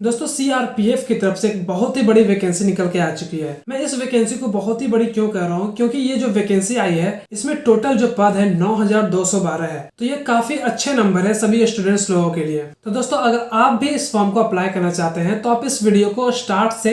दोस्तों सीआरपीएफ की तरफ से एक बहुत ही बड़ी वैकेंसी निकल के आ चुकी है। मैं इस वैकेंसी को बहुत ही बड़ी क्यों कह रहा हूँ, क्योंकि ये जो वैकेंसी आई है इसमें टोटल जो पद है 9212 है। तो ये काफी अच्छे नंबर है सभी स्टूडेंट्स लोगों के लिए। तो दोस्तों अगर आप भी इस फॉर्म को अप्लाई करना चाहते हैं तो आप इस वीडियो को स्टार्ट से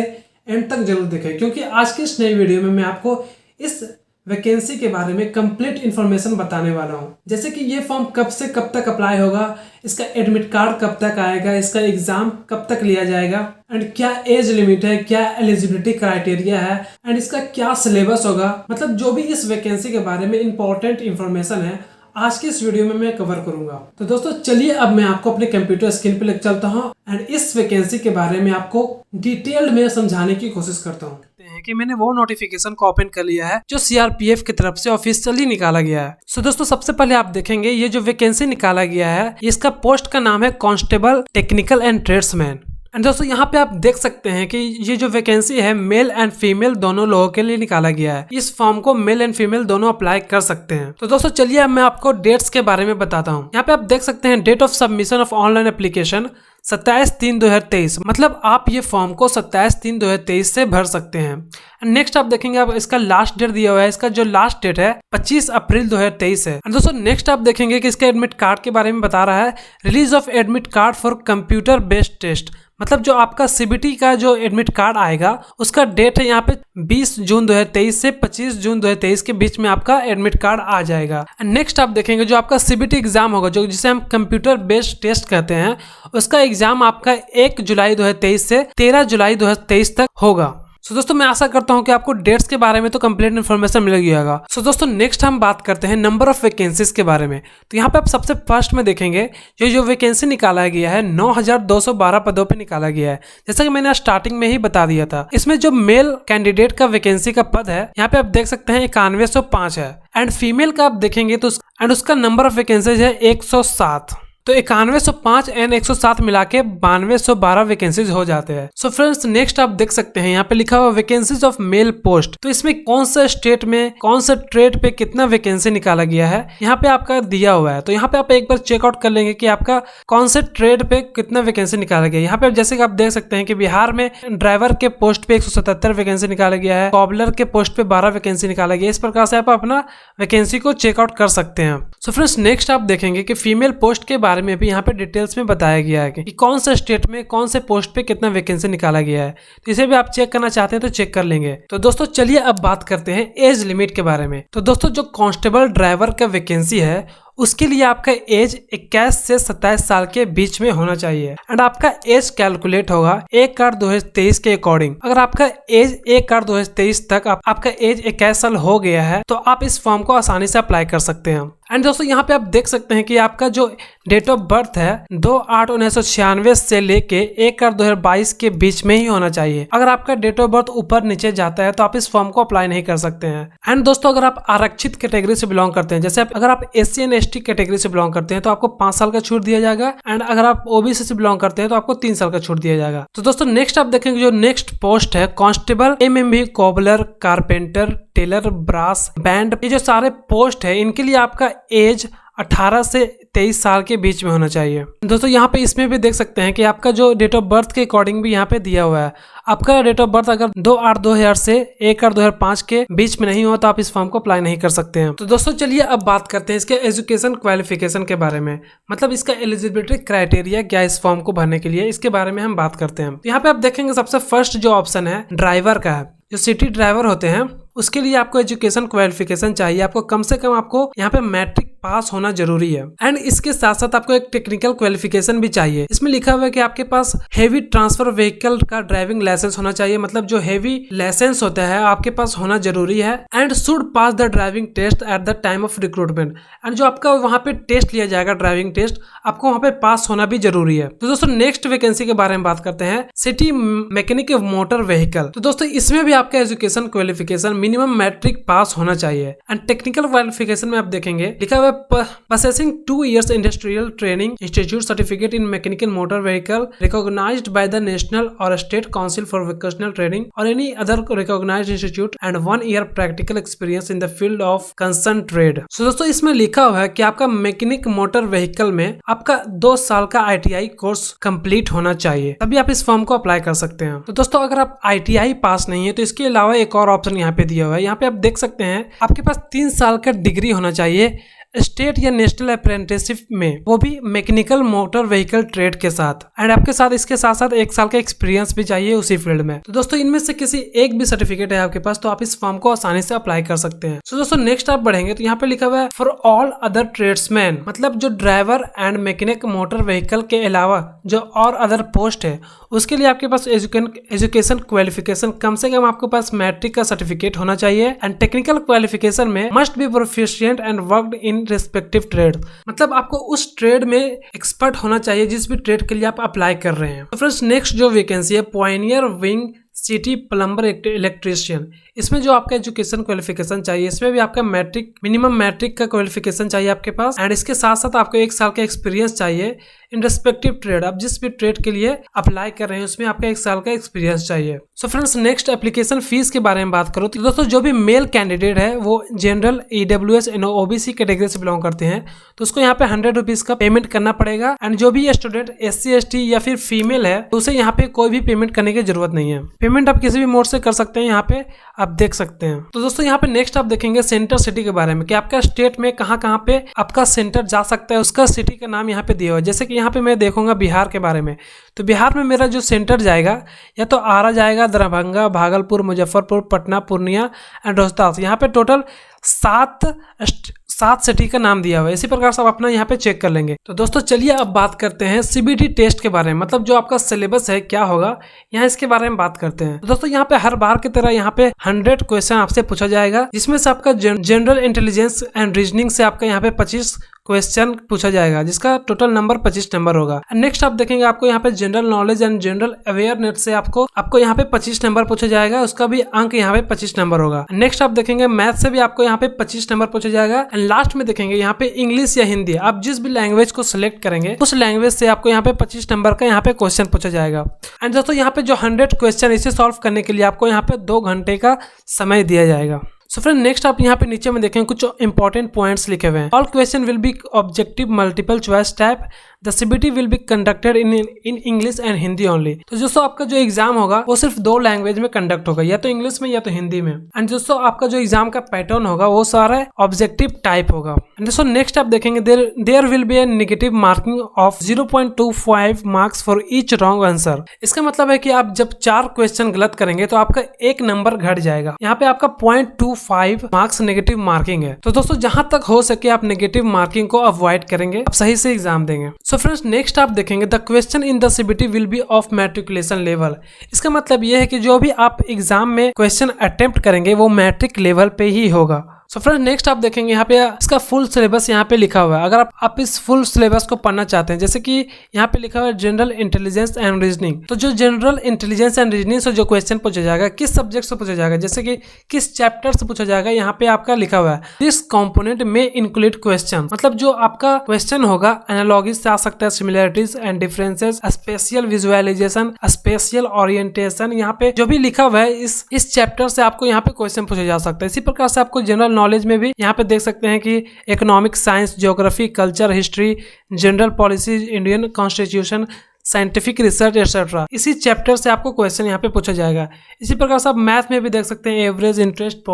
एंड तक जरूर देखें, क्योंकि आज की इस नई वीडियो में मैं आपको इस वैकेंसी के बारे में कंप्लीट इन्फॉर्मेशन बताने वाला हूं। जैसे कि ये फॉर्म कब से कब तक अप्लाई होगा, इसका एडमिट कार्ड कब तक आएगा, इसका एग्जाम कब तक लिया जाएगा, एंड क्या एज लिमिट है, क्या एलिजिबिलिटी क्राइटेरिया है, एंड इसका क्या सिलेबस होगा। मतलब जो भी इस वैकेंसी के बारे में इंपॉर्टेंट इन्फॉर्मेशन है आज की इस वीडियो में मैं कवर करूंगा। तो दोस्तों चलिए अब मैं आपको अपने कंप्यूटर स्क्रीन पे लेकर चलता हूं एंड इस वैकेंसी के बारे में आपको डिटेल्ड में समझाने की कोशिश करता हूं। कि मैंने वो नोटिफिकेशन को ओपन कर लिया है जो सीआरपीएफ की तरफ से ऑफिशियली निकाला गया है। सो दोस्तों सबसे पहले आप देखेंगे ये जो वैकेंसी निकाला गया है इसका पोस्ट का नाम है constable technical and tradesman. And दोस्तों यहाँ पे आप देख सकते हैं कि ये जो वैकेंसी है मेल एंड फीमेल दोनों लोगों के लिए निकाला गया है। इस फॉर्म को मेल एंड फीमेल दोनों अप्लाई कर सकते हैं। तो दोस्तों चलिए अब मैं आपको डेट्स के बारे में बताता हूँ। यहाँ पे आप देख सकते हैं date of submission of online application 27/3/2023। मतलब आप ये फॉर्म को 27/3/2023 से भर सकते हैं। नेक्स्ट आप देखेंगे आप इसका लास्ट डेट दिया हुआ है, इसका जो लास्ट डेट है 25 अप्रैल 2023 है। दोस्तों नेक्स्ट आप देखेंगे कि इसका एडमिट कार्ड के बारे में बता रहा है release of admit card for computer based test. मतलब जो आपका सीबीटी का जो एडमिट कार्ड आएगा उसका डेट है यहाँ पे 20 जून 2023 से 25 जून 2023 के बीच में आपका एडमिट कार्ड आ जाएगा। नेक्स्ट आप देखेंगे जो आपका सीबीटी एग्जाम होगा, जो जिसे हम कंप्यूटर बेस्ड टेस्ट कहते हैं, उसका एग्जाम आपका 1 जुलाई 2023 से 13 जुलाई 2023 तक होगा। सो दोस्तों मैं आशा करता हूं कि आपको डेट्स के बारे में तो कंप्लीट इन्फॉर्मेशन मिल गया होगा। सो दोस्तों नेक्स्ट हम बात करते हैं नंबर ऑफ वैकेंसीज के बारे में। तो यहाँ पे आप सबसे फर्स्ट में देखेंगे ये जो वैकेंसी निकाला गया है 9212 पदों पे निकाला गया है। जैसा कि मैंने स्टार्टिंग में ही बता दिया था, इसमें जो मेल कैंडिडेट का वैकेंसी का पद है यहाँ पे आप देख सकते हैं 9105 है, एंड फीमेल का आप देखेंगे तो उसका नंबर ऑफ वैकेंसीज है 107। तो 9105 एंड 107 मिला के 9212 वैकेंसीज हो जाते हैं। सो फ्रेंड्स नेक्स्ट आप देख सकते हैं यहाँ पे लिखा हुआ वैकेंसीज ऑफ मेल पोस्ट। तो इसमें कौन सा स्टेट में कौन सा ट्रेड पे कितना वैकेंसी निकाला गया है यहाँ पे आपका दिया हुआ है। तो यहाँ पे आप एक बार चेकआउट कर लेंगे कि आपका कौन से ट्रेड पे कितना वैकेंसी निकाला गया है। यहाँ पे जैसे कि आप देख सकते हैं कि बिहार में ड्राइवर के पोस्ट पे 177 वैकेंसी निकाला गया है, कॉबलर के पोस्ट पे 12 वैकेंसी निकाला गया है। इस प्रकार से आप अपना वैकेंसी को चेकआउट कर सकते हैं। सो फ्रेंड्स नेक्स्ट आप देखेंगे कि फीमेल पोस्ट के बारे में भी यहाँ पे डिटेल्स में बताया गया है कि कौन से स्टेट में कौन से पोस्ट पे कितना वैकेंसी निकाला गया है। तो इसे भी आप चेक करना चाहते हैं तो चेक कर लेंगे। तो दोस्तों चलिए अब बात करते हैं एज लिमिट के बारे में। तो दोस्तों जो कांस्टेबल ड्राइवर का वैकेंसी है उसके लिए आपका एज 21 से 27 साल के बीच में होना चाहिए, एंड आपका एज कैलकुलेट होगा 1/8/2023 के अकॉर्डिंग। अगर आपका एज 1/8/2023 तक आपका एज 21 साल हो गया है तो आप इस फॉर्म को आसानी से अप्लाई कर सकते हैं। एंड दोस्तों यहाँ पे आप देख सकते हैं कि आपका जो डेट ऑफ बर्थ है 2/8/1996 से लेके 1/8/2022 के बीच में ही होना चाहिए। अगर आपका डेट ऑफ बर्थ ऊपर नीचे जाता है तो आप इस फॉर्म को अप्लाई नहीं कर सकते हैं। एंड दोस्तों अगर आप आरक्षित कैटेगरी से बिलोंग करते हैं, जैसे अगर आप SC एंड ST कैटेगरी से बिलोंग करते हैं तो आपको 5 साल का छूट दिया जाएगा, एंड अगर आप OBC से बिलोंग करते हैं तो आपको 3 साल का छूट दिया जाएगा। तो दोस्तों नेक्स्ट आप देखेंगे जो नेक्स्ट पोस्ट है constable MMB cobbler carpenter tailor brass band. ये जो सारे पोस्ट है इनके लिए आपका एज 18 से 23 साल के बीच में होना चाहिए। दोस्तों यहाँ पे इसमें भी देख सकते हैं कि आपका जो डेट ऑफ बर्थ के अकॉर्डिंग भी यहाँ पे दिया हुआ है। आपका डेट ऑफ बर्थ अगर 2/8/2000 से 1/8/2005 के बीच में नहीं हो तो आप इस फॉर्म को अप्लाई नहीं कर सकते हैं। तो दोस्तों चलिए अब बात करते हैं इसके एजुकेशन क्वालिफिकेशन के बारे में। मतलब इसका एलिजिबिलिटी क्राइटेरिया क्या इस फॉर्म को भरने के लिए, इसके बारे में हम बात करते हैं। यहाँ पे आप देखेंगे सबसे फर्स्ट जो ऑप्शन है ड्राइवर का है। जो सिटी ड्राइवर होते हैं उसके लिए आपको एजुकेशन क्वालिफिकेशन चाहिए। आपको कम से कम आपको यहाँ पे मैट्रिक पास होना जरूरी है, एंड इसके साथ साथ आपको एक टेक्निकल क्वालिफिकेशन भी चाहिए। इसमें लिखा हुआ है कि आपके पास हेवी ट्रांसफर व्हीकल का ड्राइविंग लाइसेंस होना चाहिए। मतलब जो हेवी लाइसेंस होता है आपके पास होना जरूरी है, and should pass the driving test at the time of recruitment. And जो आपका वहाँ पे टेस्ट लिया जाएगा ड्राइविंग टेस्ट, आपको वहाँ पे पास होना भी जरूरी है। तो दोस्तों नेक्स्ट वैकेंसी के बारे में बात करते हैं सिटी मैकेनिक मोटर व्हीकल। तो दोस्तों इसमें भी आपका education qualification minimum matric pass होना चाहिए, एंड टेक्निकल क्वालिफिकेशन में आप देखेंगे लिखा हुआ है possessing 2 years industrial training institute certificate in mechanical motor vehicle recognized by the national or state council for vocational training or any other recognized institute and 1 year practical experience in the field of concerned trade। So दोस्तों इसमें लिखा हुआ है कि आपका mechanic motor vehicle में आपका 2 साल का ITI कोर्स कंप्लीट होना चाहिए, तभी आप इस फॉर्म को अप्लाई कर सकते हैं। तो दोस्तों अगर आप ITI पास नहीं है तो इसके अलावा एक और ऑप्शन यहाँ पे दिया हुआ है। यहाँ पे आप देख सकते हैं आपके पास 3 साल का डिग्री होना चाहिए स्टेट या नेशनल अप्रेंटिसशिप में, वो भी मैकेनिकल मोटर व्हीकल ट्रेड के साथ, एंड आपके साथ इसके साथ साथ 1 साल का एक्सपीरियंस भी चाहिए उसी फील्ड में। तो दोस्तों इनमें से किसी एक भी सर्टिफिकेट है आपके पास तो आप इस फॉर्म को आसानी से अप्लाई कर सकते हैं। तो दोस्तों नेक्स्ट आप बढ़ेंगे तो यहाँ पे लिखा हुआ है फॉर ऑल अदर ट्रेड्समैन, मतलब जो driver and mechanic motor vehicle के अलावा जो और अदर पोस्ट है उसके लिए आपके पास एजुकेशन क्वालिफिकेशन कम से कम आपके पास मैट्रिक का सर्टिफिकेट होना चाहिए एंड टेक्निकल क्वालिफिकेशन में must be proficient and worked in respective trade, मतलब आपको उस ट्रेड में एक्सपर्ट होना चाहिए जिस भी ट्रेड के लिए आप अप्लाई कर रहे हैं। तो फ्रेंड्स नेक्स्ट जो वैकेंसी है Pioneer wing city plumber electrician, इसमें जो आपका एजुकेशन क्वालिफिकेशन चाहिए इसमें भी आपका मैट्रिक मिनिमम मैट्रिक का क्वालिफिकेशन चाहिए आपके पास एंड इसके साथ साथ आपको 1 साल का एक्सपीरियंस चाहिए इन रेस्पेक्टिव ट्रेड, आप जिस भी ट्रेड के लिए अप्लाई कर रहे हैं उसमें आपका 1 साल का एक्सपीरियंस चाहिए। So friends next application fees के बारे में बात करो तो दोस्तों जो भी मेल कैंडिडेट है वो general EWS and OBC category से बिलोंग करते हैं तो उसको यहाँ पे 100 रुपीज का पेमेंट करना पड़ेगा एंड जो भी स्टूडेंट SC ST या फिर फीमेल है तो उसे यहाँ पे कोई भी पेमेंट करने की जरूरत नहीं है। पेमेंट आप किसी भी मोड से कर सकते हैं, यहाँ पे आप देख सकते हैं। तो दोस्तों यहाँ पे नेक्स्ट आप देखेंगे सेंटर सिटी के बारे में कि आपका स्टेट में कहाँ पे आपका सेंटर जा सकता है, उसका सिटी का नाम यहाँ पे दिया हुआ है। जैसे कि यहाँ पे मैं देखूंगा बिहार के बारे में तो बिहार में मेरा जो सेंटर जाएगा या तो आरा जाएगा, दरभंगा, भागलपुर, मुजफ्फरपुर, पटना, पूर्णिया एंड रोहतास। यहाँ पे टोटल 7 सिटी का नाम दिया हुआ है। इसी प्रकार से आप अपना यहाँ पे चेक कर लेंगे। तो दोस्तों चलिए अब बात करते हैं CBT टेस्ट के बारे में, मतलब जो आपका सिलेबस है क्या होगा यहाँ इसके बारे में बात करते हैं। तो दोस्तों यहाँ पे हर बार की तरह यहाँ पे 100 क्वेश्चन आपसे पूछा जाएगा जिसमें से आपका जनरल इंटेलिजेंस एंड रीजनिंग से आपका यहाँ पे 25 क्वेश्चन पूछा जाएगा जिसका टोटल नंबर 25 नंबर होगा। नेक्स्ट आप देखेंगे आपको यहाँ पे general knowledge and general awareness से आपको यहाँ पे 25 नंबर पूछा जाएगा, उसका भी अंक यहाँ पे 25 नंबर होगा। नेक्स्ट आप देखेंगे मैथ से भी आपको यहाँ पे 25 नंबर पूछा जाएगा एंड लास्ट में देखेंगे यहाँ पे इंग्लिश या हिंदी, आप जिस भी लैंग्वेज को सिलेक्ट करेंगे उस लैंग्वेज से आपको यहाँ पे 25 नंबर का यहाँ पे क्वेश्चन पूछा जाएगा। एंड दोस्तों यहाँ पे जो 100 क्वेश्चन इसे सॉल्व करने के लिए आपको यहाँ पे 2 घंटे का समय दिया जाएगा। सो फ्रेंड नेक्स्ट आप यहाँ पे नीचे में देखें कुछ इंपॉर्टेंट पॉइंट्स लिखे हुए हैं। All question will be objective multiple choice type, the CBT will be conducted in English and Hindi only. तो दोस्तों आपका जो एग्जाम होगा वो सिर्फ 2 लैंग्वेज में कंडक्ट होगा, या तो इंग्लिश में या तो हिंदी में। एंड दोस्तों आपका जो एग्जाम का पैटर्न होगा वो सारा ऑब्जेक्टिव टाइप होगा। एंड दोस्तों नेक्स्ट आप देखेंगे there will be a negative marking of 0.25 marks for each wrong answer. इसका मतलब है कि आप जब 4 क्वेश्चन गलत करेंगे तो आपका 1 नंबर घट जाएगा। यहाँ पे आपका 0.25 मार्क्स नेगेटिव मार्किंग है। तो दोस्तों जहां तक हो सके आप नेगेटिव मार्किंग को अवॉइड करेंगे, आप सही से एग्जाम देंगे। सो फ्रेंड्स नेक्स्ट आप देखेंगे the question in the CBT will be of matriculation level. इसका मतलब यह है कि जो भी आप एग्जाम में क्वेश्चन अटेम्प्ट करेंगे वो मैट्रिक लेवल पे ही होगा। सो फ्रेंड नेक्स्ट आप देखेंगे यहाँ पे इसका फुल सिलेबस यहाँ पे लिखा हुआ है। अगर आप इस फुल सिलेबस को पढ़ना चाहते हैं, जैसे कि यहाँ पे लिखा हुआ है जनरल इंटेलिजेंस एंड रीजनिंग, तो जो जनरल इंटेलिजेंस एंड रीजनिंग से जो क्वेश्चन पूछा जाएगा किस सब्जेक्ट से पूछा जाएगा, जैसे कि किस चैप्टर से पूछा जाएगा, यहाँ पे आपका लिखा हुआ है दिस कंपोनेंट में इंक्लूड क्वेश्चन, मतलब जो आपका क्वेश्चन होगा एनालॉजीज से आ सकता है, similarities and differences, spatial visualisation, spatial orientation, यहाँ पे जो भी लिखा हुआ है इस चैप्टर से आपको यहाँ पे क्वेश्चन पूछा जा सकता है। इसी प्रकार से आपको जनरल नॉलेज में भी यहाँ पे देख सकते हैं कि economic science, geography, culture, history, general policy, Indian constitution, scientific research etcetera, इसी चैप्टर से आपको क्वेश्चन यहाँ पे पूछा जाएगा। इसी प्रकार से आप मैथ में भी देख सकते हैं average, interest,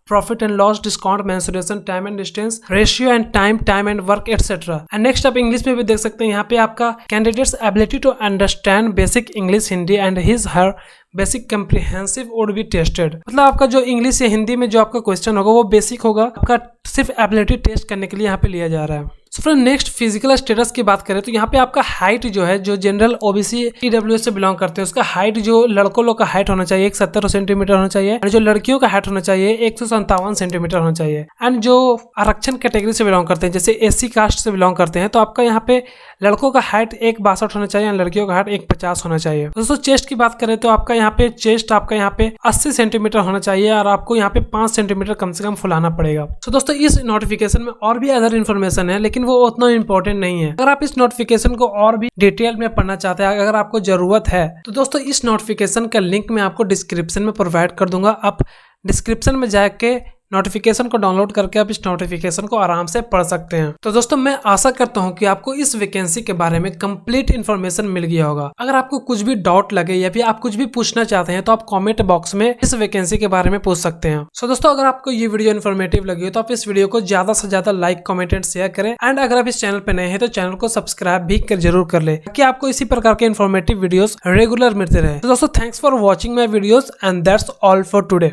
profit and loss, discount, mensuration, time and distance, ratio and time and work etcetera. And next आप इंग्लिश में भी देख सकते हैं यहाँ पे आपका candidates ability to understand basic English, Hindi and his her basic comprehensive would be tested. मतलब आपका जो इंग्लिश या हिंदी में जो आपका क्वेश्चन होगा वो बेसिक होगा, आपका सिर्फ एबिलिटी टेस्ट करने के लिए यहाँ पे लिया जा रहा है। So friend next physical status की बात करें तो यहाँ पे आपका हाइट जो है, जो जनरल ओबीसी ईडब्ल्यूएस से बिलोंग करते हैं, उसका हाइट जो लड़कों लोग का हाइट होना चाहिए 170 सेंटीमीटर होना चाहिए, और जो लड़कियों का हाइट होना चाहिए 157 सेंटीमीटर होना चाहिए। एंड जो आरक्षण कैटेगरी से बिलोंग करते हैं, जैसे एससी कास्ट से बिलोंग करते हैं, तो आपका यहाँ पे लड़कों का हाइट 162 होना चाहिए, लड़कियों का हाइट 150 होना चाहिए। दोस्तों चेस्ट की बात करें तो आपका यहाँ पे चेस्ट आपका यहाँ पे 80 सेंटीमीटर होना चाहिए, और आपको यहाँ पे 5 सेंटीमीटर कम से कम फुलाना पड़ेगा। तो दोस्तों इस नोटिफिकेशन में और भी अदर इन्फॉर्मेशन है, लेकिन वो उतना इंपॉर्टेंट नहीं है। अगर आप इस नोटिफिकेशन को और भी डिटेल में पढ़ना चाहते हैं, अगर आपको जरूरत है, तो दोस्तों इस नोटिफिकेशन का लिंक मैं आपको डिस्क्रिप्शन में प्रोवाइड कर दूंगा। आप डिस्क्रिप्शन में जाके नोटिफिकेशन को डाउनलोड करके आप इस नोटिफिकेशन को आराम से पढ़ सकते हैं। तो दोस्तों मैं आशा करता हूं कि आपको इस वैकेंसी के बारे में कंप्लीट इन्फॉर्मेशन मिल गया होगा। अगर आपको कुछ भी डाउट लगे या फिर आप कुछ भी पूछना चाहते हैं तो आप कमेंट बॉक्स में इस वैकेंसी के बारे में पूछ सकते हैं। सो दोस्तों अगर आपको ये वीडियो इन्फॉर्मेटिव लगी हो तो आप इस वीडियो को ज्यादा से ज्यादा लाइक, कमेंट एंड शेयर करें। एंड अगर आप इस चैनल पर नए हैं तो चैनल को सब्सक्राइब भी जरूर कर ले, ताकि आपको इसी प्रकार के इन्फॉर्मेटिव वीडियोस रेगुलर मिलते रहे। तो दोस्तों thanks for watching my videos and that's all for today.